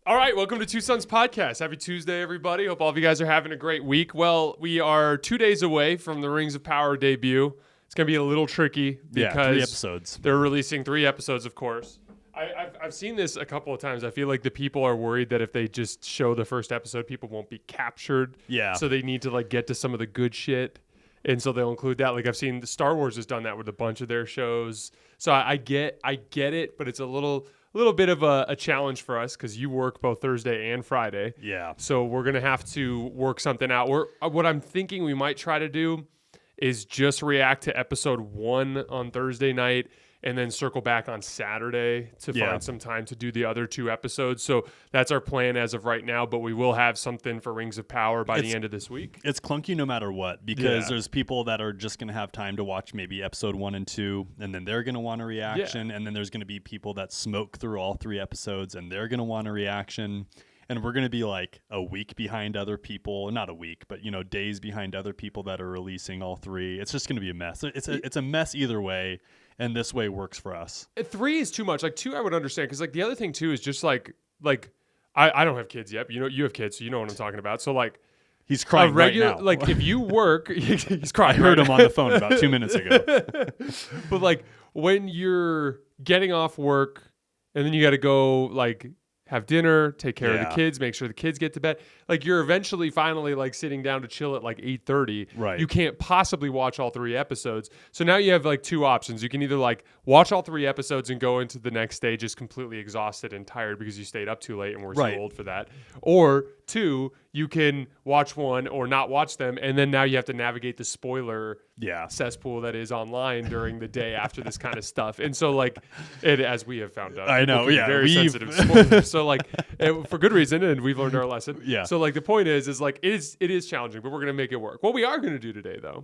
All right, welcome to Two Sons Podcast. Happy Tuesday, everybody. Hope all of you guys are having a great week. Well, we are 2 days away from the Rings of Power debut. It's going to be a little tricky because 3 episodes. They're releasing 3 episodes, of course. I've seen this a couple of times. I feel like the people are worried that if they just show the first episode, people won't be captured. Yeah. So they need to get to some of the good shit. And so they'll include that. Like I've seen the Star Wars has done that with a bunch of their shows. So I get it, but it's a little bit of a challenge for us because you work both Thursday and Friday. Yeah. So we're going to have to work something out. What I'm thinking we might try to do is just react to episode 1 on Thursday night and then circle back on Saturday to find some time to do the other 2 episodes. So that's our plan as of right now, but we will have something for Rings of Power by the end of this week. It's clunky no matter what because there's people that are just going to have time to watch maybe episode 1 and 2, and then they're going to want a reaction, and then there's going to be people that smoke through all 3 episodes, and they're going to want a reaction. And we're going to be like a week behind other people, not a week, but days behind other people that are releasing all 3. It's just going to be a mess. It's a mess either way, and this way works for us. 3 is too much. 2 I would understand because the other thing too is just I don't have kids yet, but you have kids, so you know what I'm talking about. So he's crying right now. If you work, he's crying. I heard him on the phone about 2 minutes ago. But when you're getting off work and then you got to go have dinner, take care of the kids, make sure the kids get to bed. You're eventually finally sitting down to chill at 8:30. Right. You can't possibly watch all 3 episodes. So now you have 2 options. You can either watch all 3 episodes and go into the next day just completely exhausted and tired because you stayed up too late and we're so old for that. Or 2, you can watch 1 or not watch them, and then now you have to navigate the spoiler cesspool that is online during the day after this kind of stuff. And so as we have found out, I know, very sensitive to spoilers. So for good reason, and we've learned our lesson. Yeah. So the point is it is challenging, but we're going to make it work. What we are going to do today though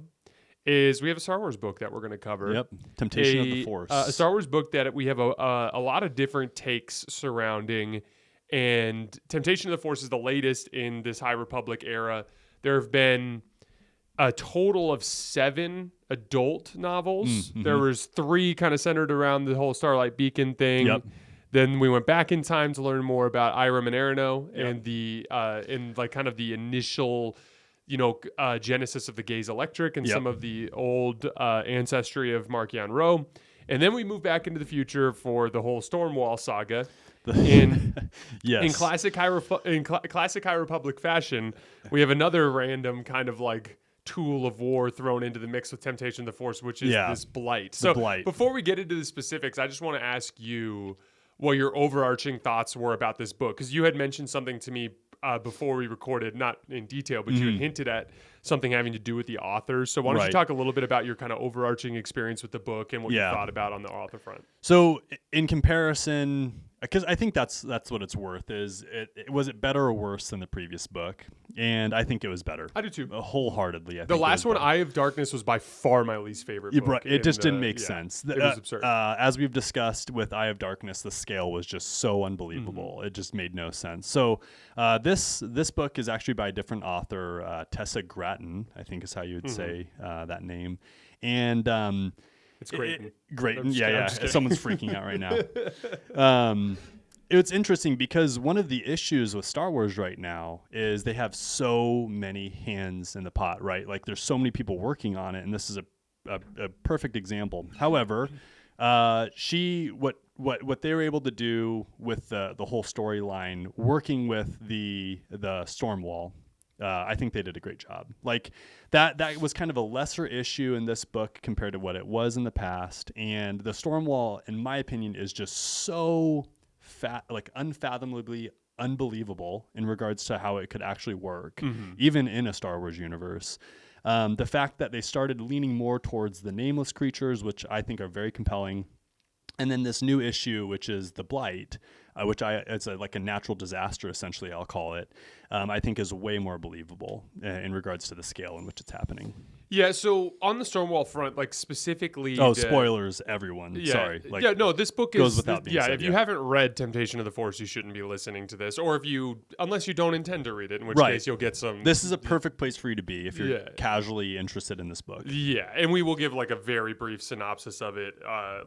is we have a Star Wars book that we're going to cover. Yep. Temptation of the Force. A Star Wars book that we have a lot of different takes surrounding, and Temptation of the Force is the latest in this High Republic era. There have been a total of 7 adult novels. Mm-hmm. There was 3 kind of centered around the whole Starlight Beacon thing. Yep. Then we went back in time to learn more about Iram and Arano and the kind of the initial, genesis of the Gaze Electric and some of the old ancestry of Markion Ro. And then we move back into the future for the whole Stormwall saga. In classic High Republic fashion, we have another random kind of tool of war thrown into the mix with Temptation of the Force, which is this Blight. So before we get into the specifics, I just want to ask you what your overarching thoughts were about this book, because you had mentioned something to me before we recorded, not in detail, but you had hinted at something having to do with the authors. So why don't you talk a little bit about your kind of overarching experience with the book and what you thought about on the author front? So in comparison, because I think that's what it's worth, is was it better or worse than the previous book? And I think it was better. I do too. Wholeheartedly. The last one, Eye of Darkness, was by far my least favorite book. Right. It just didn't make sense. It was absurd. As we've discussed with Eye of Darkness, the scale was just so unbelievable. Mm-hmm. It just made no sense. So this book is actually by a different author, Tessa Gratton, I think is how you would say that name. And it's great. Great. Yeah. Someone's freaking out right now. It's interesting because one of the issues with Star Wars right now is they have so many hands in the pot, right? There's so many people working on it, and this is a perfect example. However, what they were able to do with the whole storyline, working with the Stormwall, I think they did a great job. That was kind of a lesser issue in this book compared to what it was in the past. And the Stormwall, in my opinion, is just so unfathomably unbelievable in regards to how it could actually work, even in a Star Wars universe. The fact that they started leaning more towards the nameless creatures, which I think are very compelling. And then this new issue, which is the Blight, which it's like a natural disaster, essentially, I'll call it, I think is way more believable in regards to the scale in which it's happening. Yeah, so on the Stormwall front, like specifically... Oh, spoilers, everyone. Yeah, Sorry. Like, yeah, no, this book goes is... without being said, if you haven't read Temptation of the Force, you shouldn't be listening to this. Or unless you don't intend to read it, in which case you'll get some... This is a perfect place for you to be if you're Yeah. casually interested in this book. Yeah, and we will give like a very brief synopsis of it.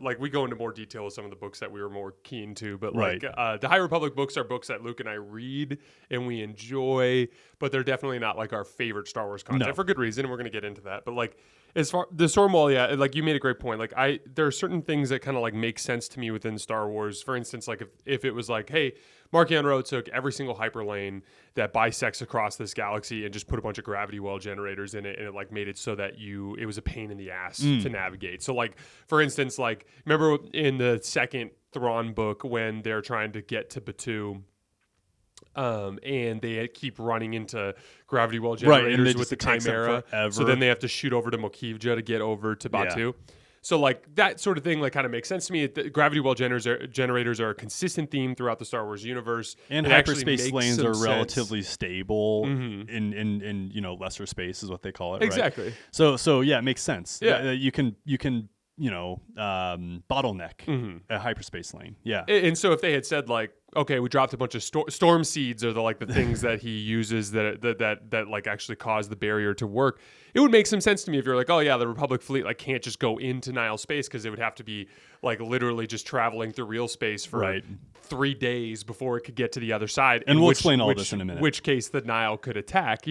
Like we go into more detail with some of the books that we were more keen to, but like the High Republic books are books that Luke and I read and we enjoy, but they're definitely not like our favorite Star Wars content for good reason, and we're going to get into that. But like as far the Stormwall, yeah, like you made a great point. Like there are certain things that kind of like make sense to me within Star Wars. For instance, like if it was like, hey, Marchion Ro took every single hyperlane that bisects across this galaxy and just put a bunch of gravity well generators in it, and it like made it so that it was a pain in the ass to navigate. So like for instance, like remember in the second Thrawn book when they're trying to get to Batuu, and they keep running into gravity well generators with the Chimera. So then they have to shoot over to Mokivja to get over to Batuu. Yeah. So like that sort of thing like kind of makes sense to me. The gravity well generators are a consistent theme throughout the Star Wars universe. And hyperspace lanes are relatively stable in lesser space is what they call it. Exactly. Right? So yeah, it makes sense. Yeah. You can bottleneck a hyperspace lane. Yeah. And so if they had said like, okay, we dropped a bunch of storm seeds or the things that he uses that like actually cause the barrier to work, it would make some sense to me if you're like, oh yeah, the Republic fleet like can't just go into Nile space because it would have to be like literally just traveling through real space for 3 days before it could get to the other side. And we'll explain all this in a minute. Which case the Nile could attack,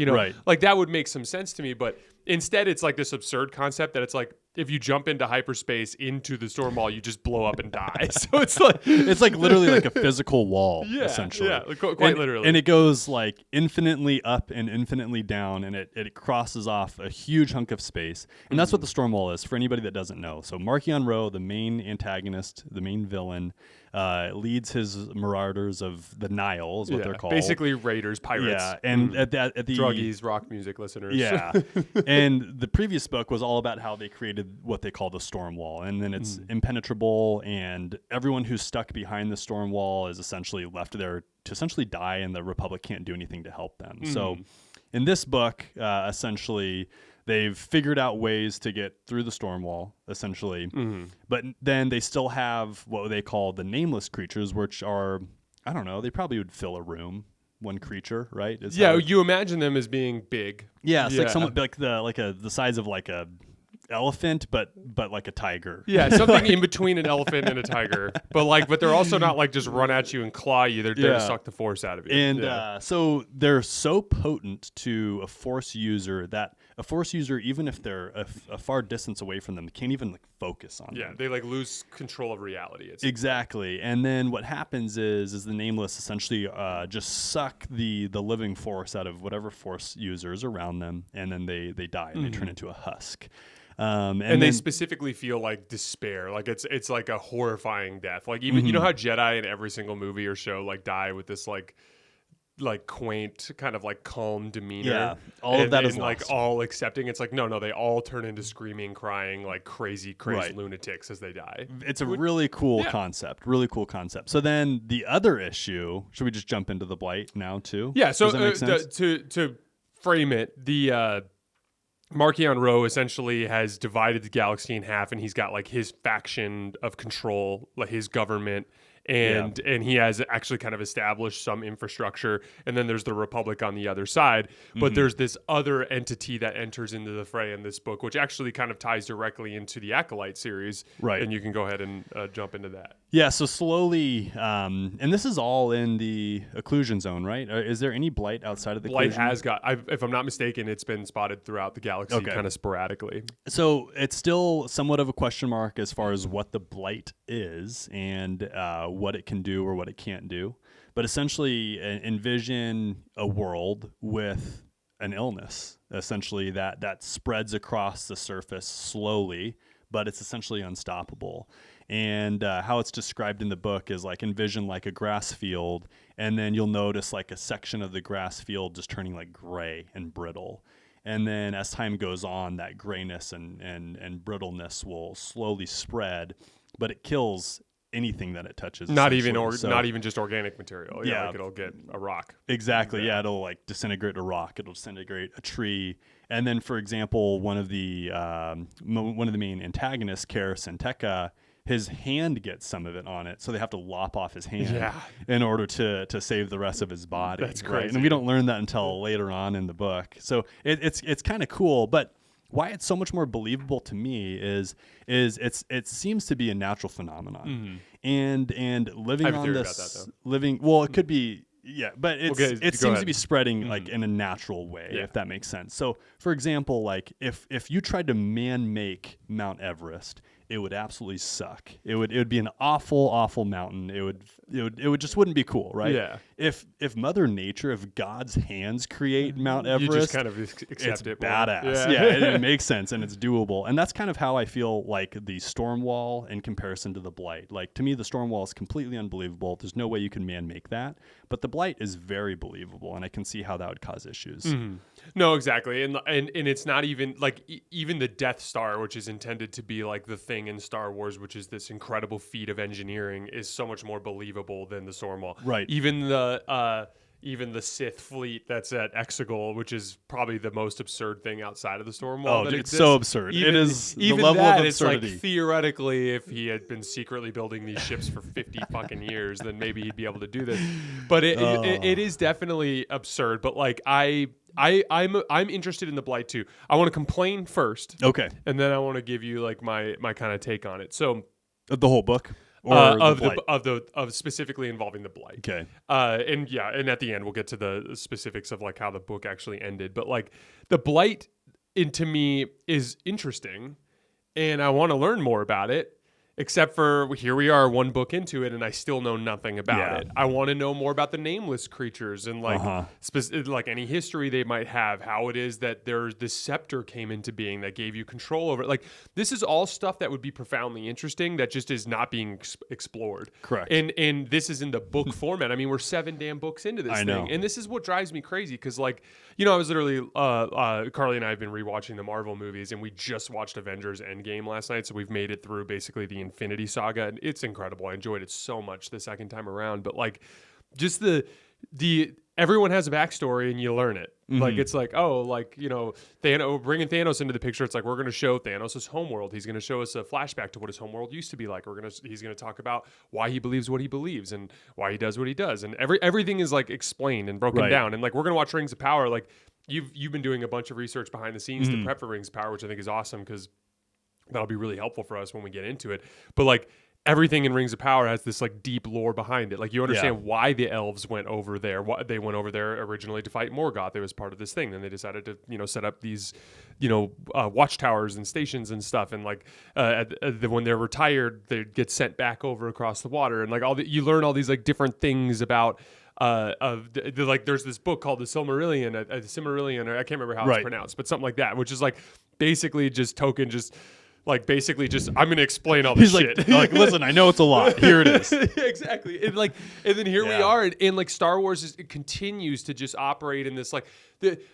like that would make some sense to me. But instead it's like this absurd concept that it's like, if you jump into hyperspace into the Stormwall, you just blow up and die. So it's like literally like a physical wall, essentially. Yeah, quite literally. And it goes like infinitely up and infinitely down, and it crosses off a huge hunk of space. And that's what the Stormwall is for anybody that doesn't know. So Marchion Ro, the main antagonist, the main villain, leads his marauders of the Nile, is what they're called. Basically raiders, pirates. Yeah, and at the druggies, rock music listeners. Yeah, and the previous book was all about how they created what they call the storm wall, and then it's impenetrable, and everyone who's stuck behind the storm wall is essentially left there to essentially die, and the Republic can't do anything to help them. So in this book, essentially they've figured out ways to get through the storm wall, essentially, but then they still have what they call the nameless creatures, which are, I don't know, they probably would fill a room. One creature, right? You imagine them as being big. Yeah, it's like somewhat like the size of like a elephant, but like a tiger. Yeah, something in between an elephant and a tiger. But they're also not like just run at you and claw you. They're there to suck the force out of you. And so they're so potent to a force user that a force user, even if they're a far distance away from them, can't even like focus on them. Yeah, they like lose control of reality. Exactly. And then what happens is the nameless essentially just suck the living force out of whatever force users around them, and then they die and they turn into a husk. And they specifically feel like despair, like it's like a horrifying death. Like even you know how Jedi in every single movie or show like die with this like quaint kind of like calm demeanor. Yeah, all of that is like all accepting. It's like no, they all turn into screaming, crying, like crazy lunatics as they die. It's a really cool concept. Really cool concept. So then the other issue, should we just jump into the Blight now too? Yeah. So to frame it, the Marchion Ro essentially has divided the galaxy in half, and he's got like his faction of control, like his government, and he has actually kind of established some infrastructure. And then there's the Republic on the other side, but there's this other entity that enters into the fray in this book, which actually kind of ties directly into the Acolyte series. Right. And you can go ahead and jump into that. Yeah. So slowly, and this is all in the occlusion zone, right? Is there any Blight outside of the Blight has got, if I'm not mistaken, it's been spotted throughout the galaxy kind of sporadically. So it's still somewhat of a question mark as far as what the Blight is and what it can do or what it can't do. But essentially envision a world with an illness, essentially that spreads across the surface slowly, but it's essentially unstoppable. And how it's described in the book is like envision like a grass field, and then you'll notice like a section of the grass field just turning like gray and brittle. And then as time goes on, that grayness and brittleness will slowly spread, but it kills anything that it touches. Not even essentially. just organic material. Yeah. Like it'll get a rock. Exactly. Yeah. It'll like disintegrate a rock. It'll disintegrate a tree. And then, for example, one of the main antagonists, Karis and Tekka, his hand gets some of it on it, so they have to lop off his hand in order to save the rest of his body. That's crazy. Right? And we don't learn that until later on in the book. So it's kind of cool, but why it's so much more believable to me is it seems to be a natural phenomenon, and living on this it could be. Yeah, but it seems to be spreading like in a natural way, if that makes sense. So, for example, like if you tried to man-make Mount Everest, it would absolutely suck. It would be an awful mountain. It would just wouldn't be cool, right? Yeah. If Mother Nature, if God's hands create Mount Everest, you just kind of accept it. Badass. Yeah, it makes sense and it's doable. And that's kind of how I feel like the storm wall in comparison to the Blight. Like to me, the storm wall is completely unbelievable. There's no way you can man-make that. But the Blight is very believable, and I can see how that would cause issues. Mm-hmm. No, exactly, and it's not even like even the Death Star, which is intended to be like the thing in Star Wars, which is this incredible feat of engineering, is so much more believable than the storm wall. Right. Even the Sith fleet that's at Exegol, which is probably the most absurd thing outside of the storm wall. Oh, dude, it's so absurd. It is even the level that, of absurdity. It's like theoretically, if he had been secretly building these ships for 50 fucking years, then maybe he'd be able to do this. But it is definitely absurd. But like I'm interested in the Blight too. I want to complain first, okay, and then I want to give you like my kind of take on it. So the whole book. Of specifically involving the Blight. Okay. And at the end we'll get to the specifics of like how the book actually ended. But like the Blight to me is interesting and I want to learn more about it. Except for here we are one book into it and I still know nothing about it. I want to know more about the nameless creatures and like like any history they might have, how it is that this scepter came into being that gave you control over it. Like this is all stuff that would be profoundly interesting that just is not being explored. Correct. And this is in the book format. I mean, we're 7 damn books into this thing. And this is what drives me crazy because like, you know, I was literally Carly and I have been rewatching the Marvel movies and we just watched Avengers Endgame last night. So we've made it through basically the Infinity Saga, and it's incredible. I enjoyed it so much the second time around. But like, just the everyone has a backstory, and you learn it. Mm-hmm. Like it's like, oh, like you know, bringing Thanos into the picture. It's like we're going to show Thanos' homeworld. He's going to show us a flashback to what his homeworld used to be like. He's going to talk about why he believes what he believes and why he does what he does, and everything is like explained and broken down. And like we're going to watch Rings of Power. Like you've been doing a bunch of research behind the scenes to prep for Rings of Power, which I think is awesome because that'll be really helpful for us when we get into it. But like everything in Rings of Power has this like deep lore behind it. Like you understand why the elves went over there. Why they went over there originally to fight Morgoth. It was part of this thing. Then they decided to, you know, set up these, you know, watchtowers and stations and stuff. And like when they're retired, they get sent back over across the water. And like you learn all these like different things about like there's this book called the Silmarillion, or I can't remember how it's pronounced, but something like that, which is like basically just I'm going to explain all this shit. Like, listen, I know it's a lot. Here it is. Exactly. And then here we are. And like Star Wars it continues to just operate in this, like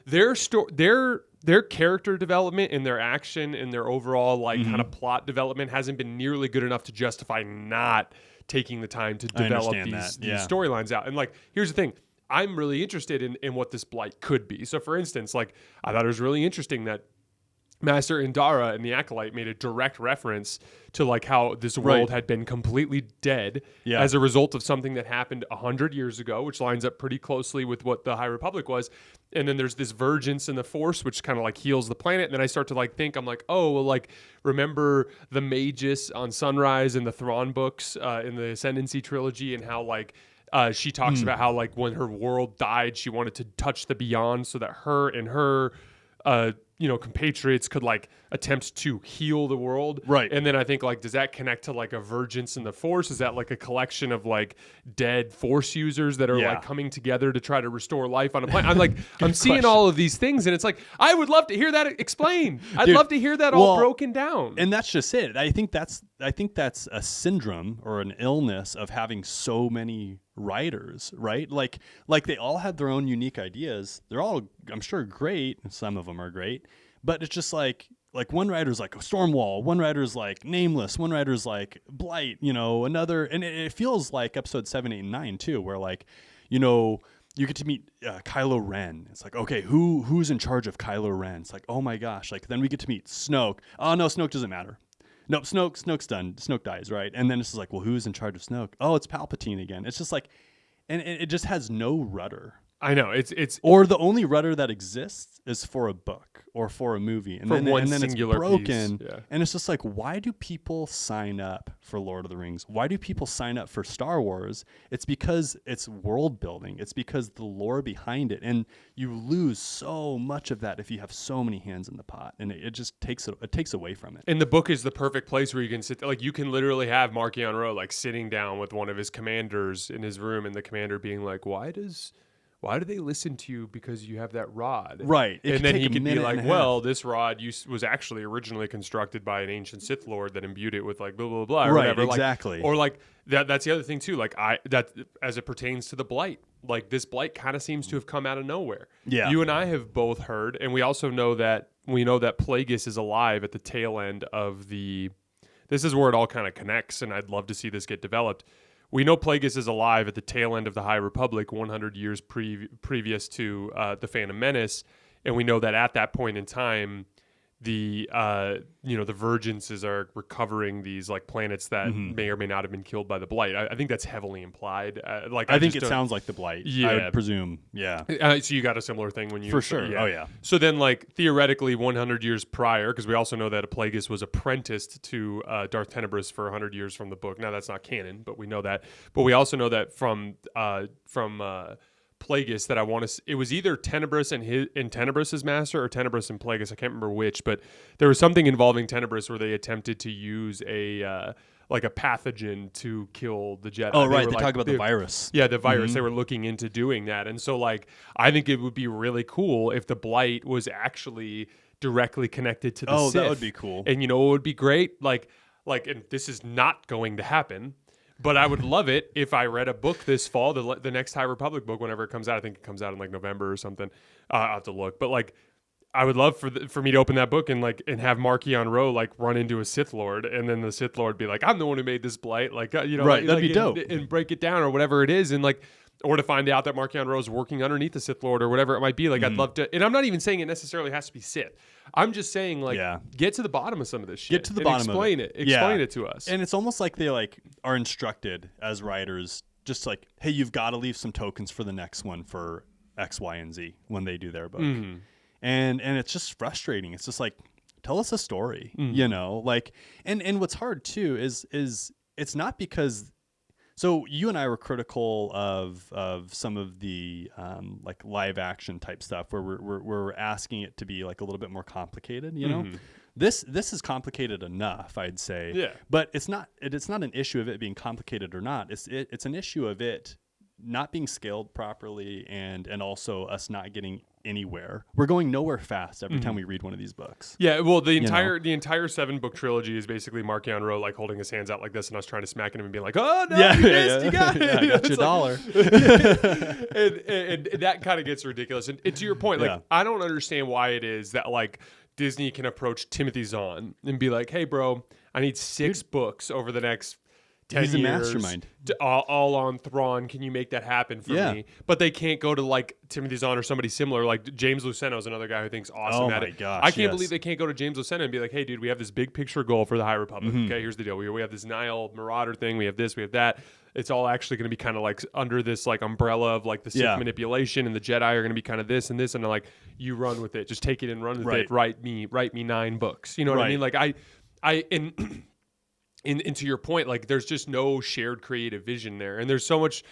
their character development and their action and their overall like kind of plot development hasn't been nearly good enough to justify not taking the time to develop these storylines out. And like, here's the thing. I'm really interested in what this Blight could be. So for instance, like I thought it was really interesting that Master Indara and the Acolyte made a direct reference to like how this world had been completely dead as a result of something that happened 100 years ago, which lines up pretty closely with what the High Republic was. And then there's this vergence in the Force, which kind of like heals the planet. And then I start to like think, I'm like, oh, well, like remember the Magus on Sunrise in the Thrawn books in the Ascendancy trilogy, and how like she talks about how like when her world died, she wanted to touch the beyond so that her and her you know, compatriots could like attempt to heal the world. Right. And then I think like, does that connect to like a vergence in the Force? Is that like a collection of like dead Force users that are like coming together to try to restore life on a planet? I'm like, I'm seeing all of these things and it's like, I would love to hear that explained. I'd love to hear that all broken down. And that's just it. I think that's a syndrome or an illness of having so many writers, right? Like they all have their own unique ideas. They're all, I'm sure, great. Some of them are great, but it's just like like one writer's like Stormwall, one writer's like Nameless, one writer's like Blight, another, and it feels like episode 7, 8, and 9 too, where like, you get to meet Kylo Ren. It's like, okay, who's in charge of Kylo Ren? It's like, oh my gosh, like then we get to meet Snoke. Oh no, Snoke doesn't matter. Nope, Snoke's done. Snoke dies, right? And then it's just like, well, who's in charge of Snoke? Oh, it's Palpatine again. It's just like, and it just has no rudder. I know it's or the only rudder that exists is for a book or for a movie, and then it's broken. Piece. Yeah. And it's just like, why do people sign up for Lord of the Rings? Why do people sign up for Star Wars? It's because it's world building. It's because the lore behind it, and you lose so much of that if you have so many hands in the pot, and it just takes away from it. And the book is the perfect place where you can sit. Like you can literally have Markion Ro like sitting down with one of his commanders in his room, and the commander being like, why do they listen to you because you have that rod? Right. And then he could be like, well, this rod was actually originally constructed by an ancient Sith Lord that imbued it with like blah, blah, blah, or right, whatever. Exactly. Like, or like that's the other thing too. Like that as it pertains to the Blight, like this Blight kind of seems to have come out of nowhere. Yeah. You and I have both heard, and we also know that Plagueis is alive at the tail end of this is where it all kind of connects, and I'd love to see this get developed. We know Plagueis is alive at the tail end of the High Republic, 100 years previous to the Phantom Menace, and we know that at that point in time, the Vergences are recovering these like planets that may or may not have been killed by the Blight. I think that's heavily implied. I think it sounds like the Blight. Yeah, I would presume. Yeah. So you got a similar thing when you for sure. Yeah. Oh yeah. So then, like theoretically, 100 years prior, because we also know that Plagueis was apprenticed to Darth Tenebrous for 100 years from the book. Now that's not canon, but we know that. But we also know that from Plagueis that it was either Tenebrous and Tenebrous' master or Tenebrous and Plagueis. I can't remember which, but there was something involving Tenebrous where they attempted to use a pathogen to kill the Jedi. Oh, right. They talk about the virus. Yeah, the virus. They were looking into doing that. And so like I think it would be really cool if the Blight was actually directly connected to the Sith. That would be cool. And it would be great? Like and this is not going to happen. But I would love it if I read a book this fall, the next High Republic book, whenever it comes out. I think it comes out in like November or something. I'll have to look. But like, I would love for me to open that book and have Markion Ro like run into a Sith Lord, and then the Sith Lord be like, "I'm the one who made this Blight," like right? That'd be dope, and break it down or whatever it is, and like. Or to find out that Markion Ro is working underneath the Sith Lord or whatever it might be. Like, I'd love to. And I'm not even saying it necessarily has to be Sith. I'm just saying, like, get to the bottom of some of this shit. Get to the bottom of it. Explain it to us. And it's almost like they, like, are instructed as writers, just like, hey, you've got to leave some tokens for the next one for X, Y, and Z when they do their book. Mm-hmm. And it's just frustrating. It's just like, tell us a story, Like, and what's hard, too, is it's not because... So you and I were critical of some of the like live action type stuff where we're asking it to be like a little bit more complicated. This is complicated enough, I'd say. Yeah. But it's not an issue of it being complicated or not. It's an issue of it not being scaled properly and also us not getting anywhere. We're going nowhere fast every time we read one of these books. Yeah, well, the entire 7-book trilogy is basically Markion Ro like holding his hands out like this and us trying to smack him and being like, "Oh no, you missed, you got it, I got your dollar." and that kind of gets ridiculous. And to your point, like I don't understand why it is that like Disney can approach Timothy Zahn and be like, "Hey, bro, I need 6 books over the next 10 He's years, a mastermind. All on Thrawn. Can you make that happen for me?" But they can't go to like Timothy Zahn or somebody similar. Like James Luceno is another guy who thinks awesome at it. Gosh, I can't believe they can't go to James Luceno and be like, "Hey, dude, we have this big picture goal for the High Republic. Okay, here's the deal. We have this Nile Marauder thing. We have this. We have that. It's all actually going to be kind of like under this like umbrella of like the Sith manipulation, and the Jedi are going to be kind of this and this, and they're like, you run with it. Just take it and run with it. Write me 9 books. You know what I mean? Like And to your point, like there's just no shared creative vision there, and there's so much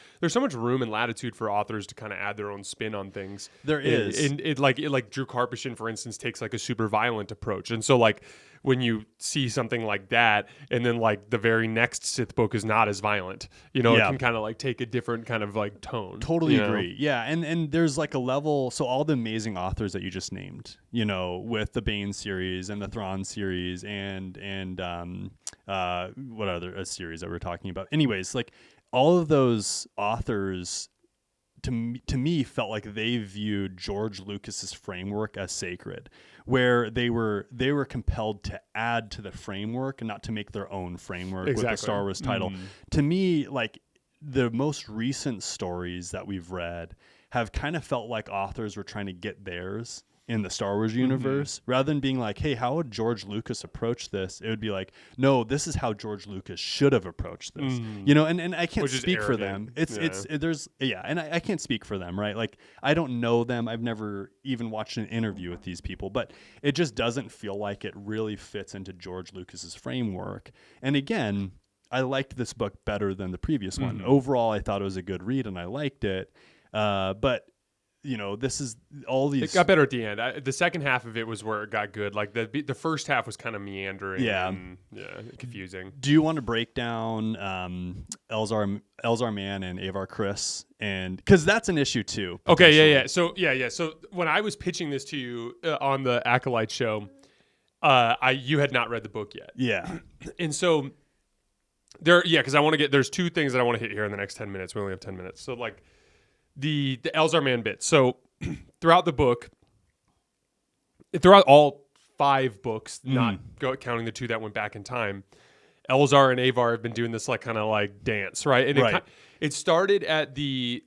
room and latitude for authors to kind of add their own spin on things. There is, and like Drew Karpyshyn, for instance, takes like a super violent approach, and so like when you see something like that, and then like the very next Sith book is not as violent, it can kind of like take a different kind of like tone. Totally agree. Yeah, and there's like a level. So all the amazing authors that you just named, with the Bane series and the Thrawn series and what other series that we're talking about? Anyways, like all of those authors to me felt like they viewed George Lucas's framework as sacred, where they were compelled to add to the framework and not to make their own framework with the Star Wars title. To me, like the most recent stories that we've read have kind of felt like authors were trying to get theirs in the Star Wars universe, rather than being like, hey, how would George Lucas approach this? It would be like, no, this is how George Lucas should have approached this. You know, and I can't speak for them. And I can't speak for them, right? Like, I don't know them. I've never even watched an interview with these people, but it just doesn't feel like it really fits into George Lucas's framework. And again, I liked this book better than the previous one. Overall, I thought it was a good read and I liked it. But you know, this is all these. It got better at the end. The second half of it was where it got good. Like the first half was kind of meandering. And, confusing. Do you want to break down Elzar Man and Avar Kriss, and because that's an issue too? Okay, yeah. So So when I was pitching this to you on the Acolyte show, you had not read the book yet. Yeah, and so because I want to get. There's two things that I want to hit here in the next 10 minutes. We only have 10 minutes, so like. The Elzar Man bit. So throughout the book, throughout all 5 books, not counting the 2 that went back in time, Elzar and Avar have been doing this like kind of like dance, right? And it started at they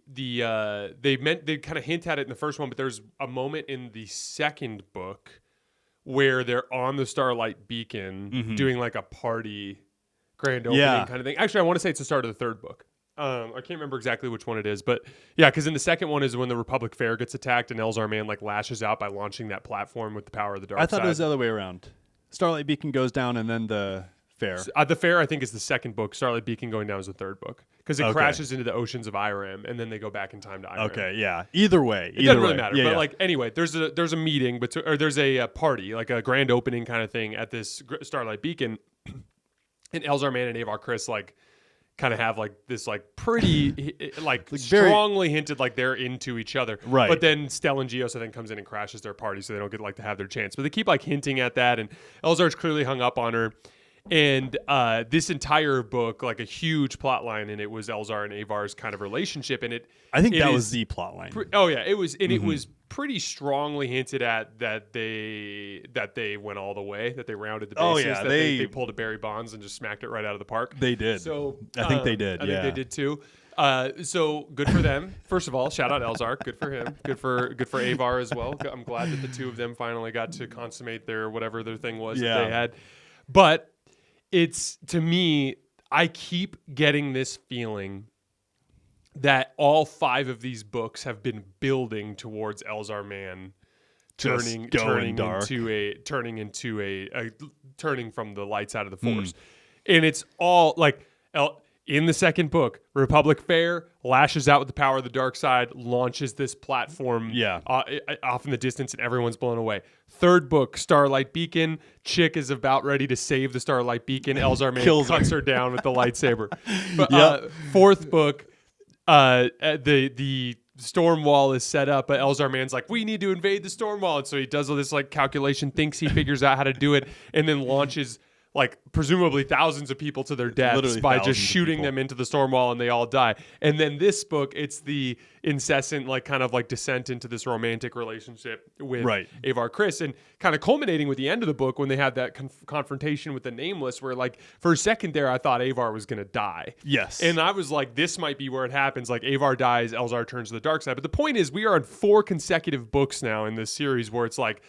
kind of hint at it in the first one, but there's a moment in the second book where they're on the Starlight Beacon doing like a party grand opening kind of thing. Actually, I want to say it's the start of the third book. I can't remember exactly which one it is, but yeah, because in the second one is when the Republic Fair gets attacked and Elzar Man like lashes out by launching that platform with the power of the dark side. I thought it was the other way around. Starlight Beacon goes down and then the fair. The fair, I think, is the second book. Starlight Beacon going down is the third book because it crashes into the oceans of Irem and then they go back in time to Irem. Okay, yeah. Either way, it doesn't really matter. But like anyway, there's a meeting, or there's a party, like a grand opening kind of thing at this Starlight Beacon, and Elzar Man and Avar Kriss like. Kind of have like this like pretty like strongly hinted like they're into each other, right? But then Stellan Gios I think comes in and crashes their party, so they don't get like to have their chance. But they keep like hinting at that, and Elzar's clearly hung up on her. And this entire book, like a huge plot line, and it was Elzar and Avar's kind of relationship, and I think that was the plot line. It was, and it was pretty strongly hinted at that they went all the way, that they rounded the bases, that they pulled a Barry Bonds and just smacked it right out of the park. They did. So I think they did. I think they did too. So good for them. First of all, shout out Elzar. Good for him. Good for Avar as well. I'm glad that the two of them finally got to consummate whatever their thing was that they had. But it's, to me, I keep getting this feeling that all 5 of these books have been building towards Elzar Man turning from the light side of the Force. And it's all like in the second book, Republic Fair lashes out with the power of the dark side, launches this platform off in the distance, and everyone's blown away. Third book, Starlight Beacon. Chick is about ready to save the Starlight Beacon. Elzar Man cuts her down with the lightsaber. But fourth book, the storm wall is set up, but Elzar Man's like, we need to invade the storm wall. And so he does all this like calculation, thinks he figures out how to do it, and then launches like presumably thousands of people to their deaths by just shooting them into the storm wall, and they all die. And then this book, it's the incessant like kind of like descent into this romantic relationship with Avar Kriss, and kind of culminating with the end of the book when they have that confrontation with the Nameless, where like for a second there I thought Avar was going to die. Yes. And I was like, this might be where it happens. Like Avar dies, Elzar turns to the dark side. But the point is, we are on 4 consecutive books now in this series where it's like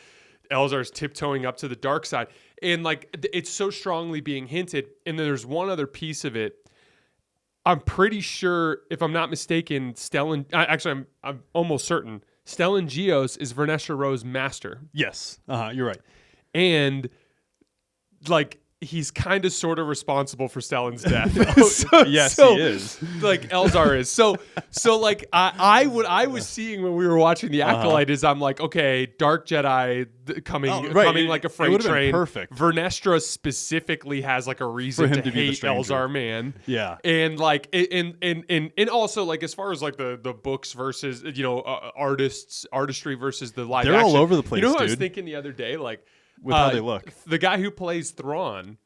Elzar's tiptoeing up to the dark side. And like it's so strongly being hinted. And then there's one other piece of it. I'm pretty sure, if I'm not mistaken, I'm almost certain Stellan Gios is Vernestra Row's master. Yes, you're right. And like he's kind of sort of responsible for Stellan's death. He is. Like Elzar is. So like I was seeing when we were watching the Acolyte is I'm like, okay, Dark Jedi coming like a freight train. Perfect. Vernestra specifically has like a reason to hate Elzar Man. Yeah. And like and also like as far as like the books versus artistry versus the live action. They're all over the place. You know what I was thinking the other day? Like with how they look. The guy who plays Thrawn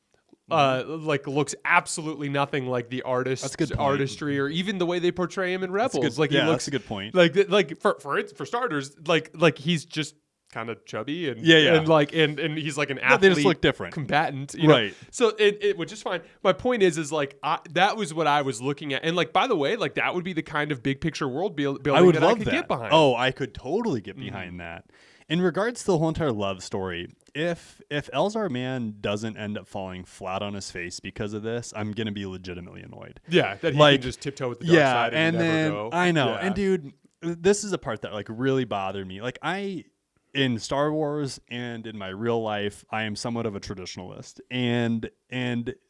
like looks absolutely nothing like the artistry or even the way they portray him in Rebels. Like he looks, that's a good point. Like for starters, like he's just kind of chubby and and he's like an athlete. They just look different, combatant, right? So it which is fine. My point is like that was what I was looking at, and like by the way, like that would be the kind of big picture world building I could get behind. Oh, I could totally get behind that. In regards to the whole entire love story, if Elzar Man doesn't end up falling flat on his face because of this, I'm gonna be legitimately annoyed. Yeah, that he can just tiptoe with the dark side and never go. I know, and dude, this is a part that like really bothered me. Like in Star Wars and in my real life, I am somewhat of a traditionalist, and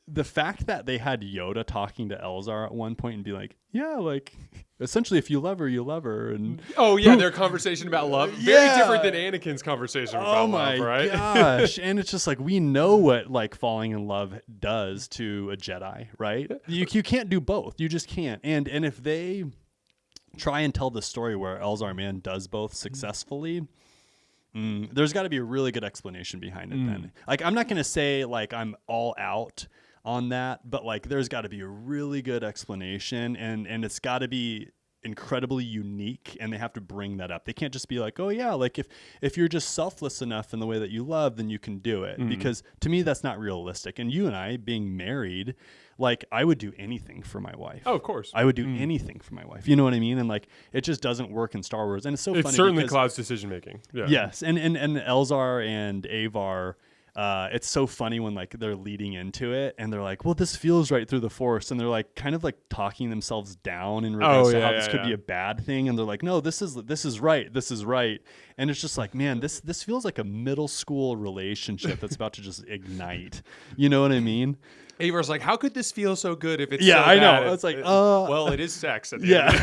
the fact that they had Yoda talking to Elzar at one point and be like, yeah, like essentially if you love her, you love her, and their conversation about love very different than Anakin's conversation about love, right? Oh my gosh. And it's just like, we know what like falling in love does to a Jedi, right? You can't do both. You just can't. And if they try and tell the story where Elzar Man does both successfully, there's got to be a really good explanation behind it then. Like, I'm not going to say like I'm all out on that, but like there's got to be a really good explanation, and it's got to be incredibly unique, and they have to bring that up. They can't just be like, oh yeah, like if you're just selfless enough in the way that you love, then you can do it. Because to me that's not realistic. And you and I being married, like I would do anything for my wife. Oh, of course. I would do anything for my wife. You know what I mean? And like it just doesn't work in Star Wars. And it's so funny. It certainly clouds decision making. Yeah. Yes. And Elzar and Avar, it's so funny when like they're leading into it and they're like, well, this feels right through the Force, and they're like kind of like talking themselves down in regards to how this could be a bad thing, and they're like, no, this is right, and it's just like, man, this feels like a middle school relationship that's about to just ignite. You know what I mean? Avar's like, how could this feel so good if it's so I know. Bad? It's like, well, it is sex at the end.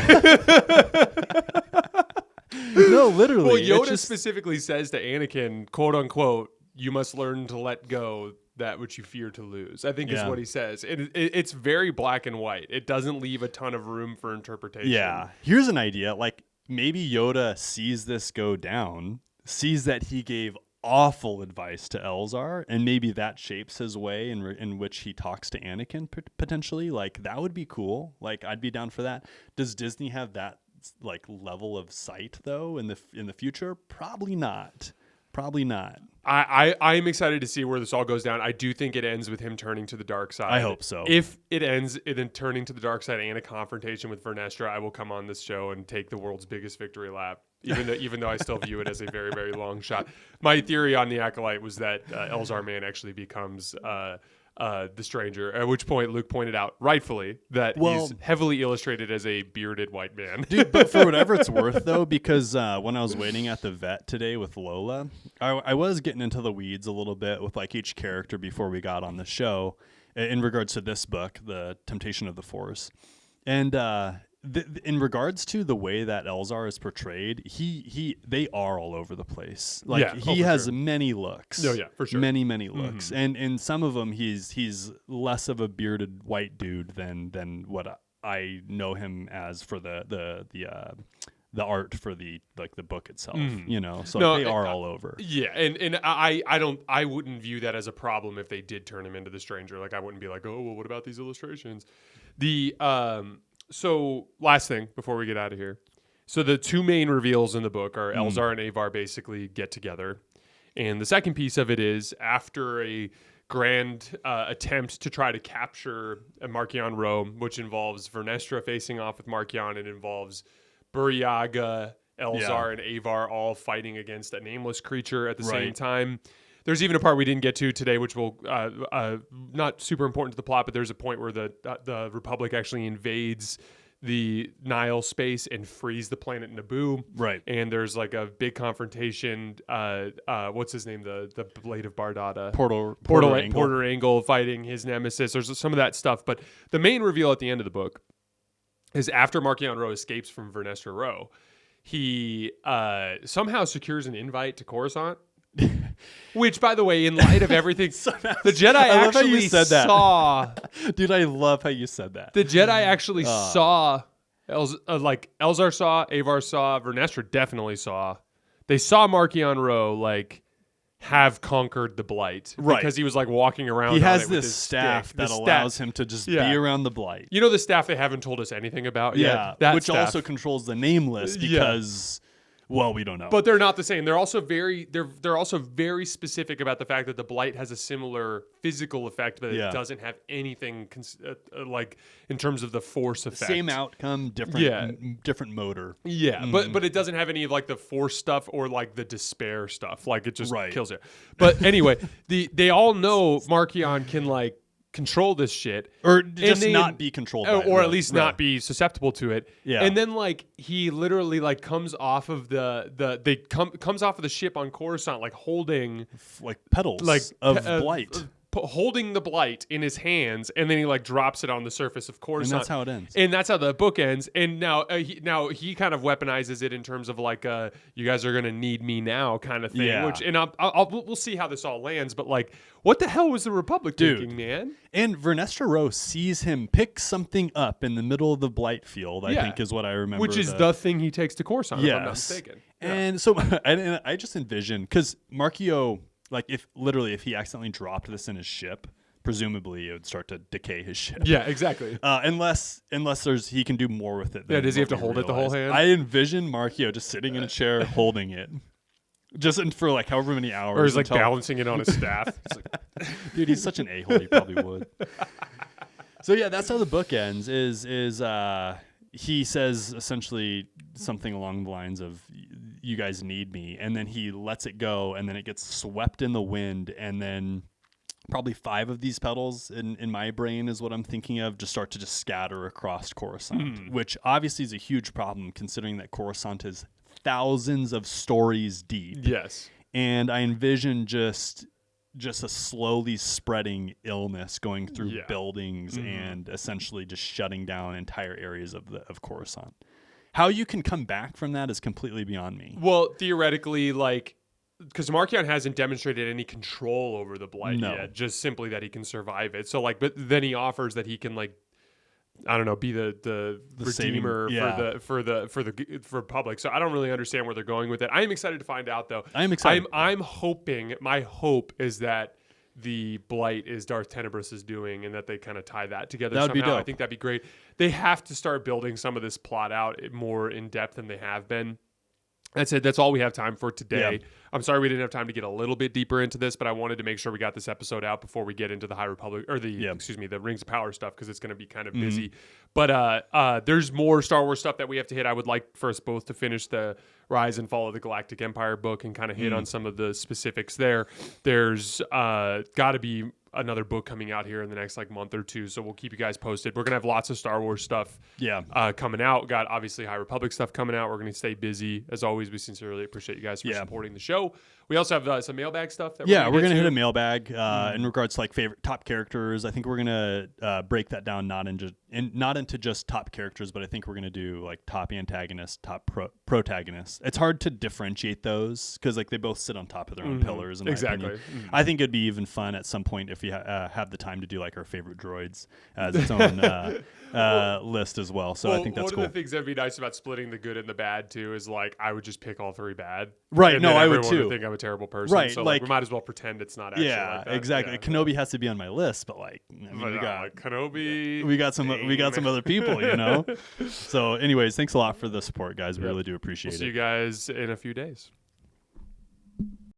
No, literally. Well, Yoda specifically says to Anakin, quote unquote, you must learn to let go that which you fear to lose, I think is what he says. It's very black and white. It doesn't leave a ton of room for interpretation. Yeah. Here's an idea. Like maybe Yoda sees this go down, sees that he gave awful advice to Elzar, and maybe that shapes his way in which he talks to Anakin potentially. Like that would be cool. Like I'd be down for that. Does Disney have that like level of sight though in the future? Probably not. I'm excited to see where this all goes down. I do think it ends with him turning to the dark side. I hope so. If it ends in him turning to the dark side and a confrontation with Vernestra, I will come on this show and take the world's biggest victory lap, even though I still view it as a very, very long shot. My theory on the Acolyte was that Elzar Man actually becomes the stranger, at which point Luke pointed out rightfully that he's heavily illustrated as a bearded white man. Dude, but for whatever it's worth though, because when I was waiting at the vet today with Lola, I was getting into the weeds a little bit with like each character before we got on the show in regards to this book, The Temptation of the Force. And in regards to the way that Elzar is portrayed, they are all over the place. Like he has many looks. No, yeah, for sure. Many looks. And in some of them he's less of a bearded white dude than what I know him as for the art for the book itself, you know. So they are all over. Yeah, and I wouldn't view that as a problem if they did turn him into the stranger. Like I wouldn't be like, oh well, what about these illustrations? So last thing before we get out of here. So the two main reveals in the book are Elzar and Avar basically get together. And the second piece of it is after a grand attempt to try to capture Marchion Ro, which involves Vernestra facing off with Marchion. It involves Buryaga, Elzar, and Avar all fighting against a nameless creature at the same time. There's even a part we didn't get to today, which will not super important to the plot, but there's a point where the Republic actually invades the Nile space and frees the planet Naboo. Right. And there's like a big confrontation. What's his name? The Blade of Bardada. Porter Angle fighting his nemesis. There's some of that stuff. But the main reveal at the end of the book is after Marchion Ro escapes from Vernestra Ro, he somehow secures an invite to Coruscant. Which, by the way, in light of everything, the Jedi actually saw. Dude, I love how you said that. The Jedi actually saw, Elzar saw, Avar saw, Vernestra definitely saw. They saw Marchion Ro have conquered the blight, Right? Because he was like walking around. He has on it with this his staff stick. that The allows him to just be around the blight. You know, the staff they haven't told us anything about Yeah, yet. That which staff. also controls the nameless because, well, we don't know. But they're not the same. They're also they're also very specific about the fact that the blight has a similar physical effect, but it doesn't have anything like in terms of the force effect. Same outcome, different motor. Yeah, but it doesn't have any of like the force stuff or like the despair stuff. Like it just kills you. But anyway, they all know Markion can like control this shit, or just not be controlled by it, or at least not be susceptible to it. Yeah. And then like he literally like comes off of comes off of the ship on Coruscant like holding like petals of blight. Holding the blight in his hands, and then he like drops it on the surface of Coruscant. And that's how it ends. And that's how the book ends. And now he kind of weaponizes it in terms of like you guys are gonna need me now kind of thing. Yeah. Which we'll see how this all lands. But like, what the hell was the Republic thinking, man? And Vernestra Rose sees him pick something up in the middle of the blight field. I think is what I remember. Which is the thing he takes to Coruscant, if I'm not mistaken. And so and I just envision because Markio. Like if he accidentally dropped this in his ship, presumably it would start to decay his ship. Yeah, exactly. Unless he can do more with it. Does he have to hold it the whole hand? I envision Markio just sitting in a chair holding it, just for like however many hours. Or he's like balancing it on his staff. Like, dude, he's such an a-hole. He probably would. So yeah, that's how the book ends. Is he says essentially something along the lines of, you guys need me, and then he lets it go, and then it gets swept in the wind, and then probably 5 of these petals in my brain is what I'm thinking of, just start to just scatter across Coruscant, which obviously is a huge problem considering that Coruscant is thousands of stories deep. Yes. And I envision just a slowly spreading illness going through buildings and essentially just shutting down entire areas of Coruscant. How you can come back from that is completely beyond me. Well, theoretically, like, because Markion hasn't demonstrated any control over the blight yet, just simply that he can survive it. So, like, but then he offers that he can, like, I don't know, be the redeemer for public. So I don't really understand where they're going with it. I am excited to find out, though. I am excited. I'm hoping. My hope is that the blight is Darth Tenebrous' doing, and that they kind of tie that together somehow. Be dope. I think that'd be great. They have to start building some of this plot out more in depth than they have been. That's it. That's all we have time for today. Yeah. I'm sorry we didn't have time to get a little bit deeper into this, but I wanted to make sure we got this episode out before we get into the High Republic or the Rings of Power stuff, because it's going to be kind of busy. But there's more Star Wars stuff that we have to hit. I would like for us both to finish the Rise and Fall of the Galactic Empire book and kind of hit on some of the specifics there. There's got to be another book coming out here in the next like month or two, so we'll keep you guys posted. We're gonna have lots of Star Wars stuff coming out. Got obviously High Republic stuff coming out. We're gonna stay busy as always. We sincerely appreciate you guys for supporting the show. We also have some mailbag stuff that we're gonna hit a mailbag in regards to like favorite top characters. I think we're gonna break that down not into just top characters, but I think we're gonna do like top antagonist, top protagonist. It's hard to differentiate those because like they both sit on top of their own pillars. In my opinion. I think it'd be even fun at some point if we have the time to do like our favorite droids as its own list as well. So I think that's cool. One of the things that'd be nice about splitting the good and the bad too is like I would just pick all 3 bad. Right. No, I would too. Would think I'm a terrible person. Right. So like we might as well pretend it's not actually like that. Exactly. Yeah. Kenobi has to be on my list, but like I mean, we got like Kenobi. We got some other people, you know. So anyways, thanks a lot for the support, guys. We really do appreciate it. See you guys in a few days.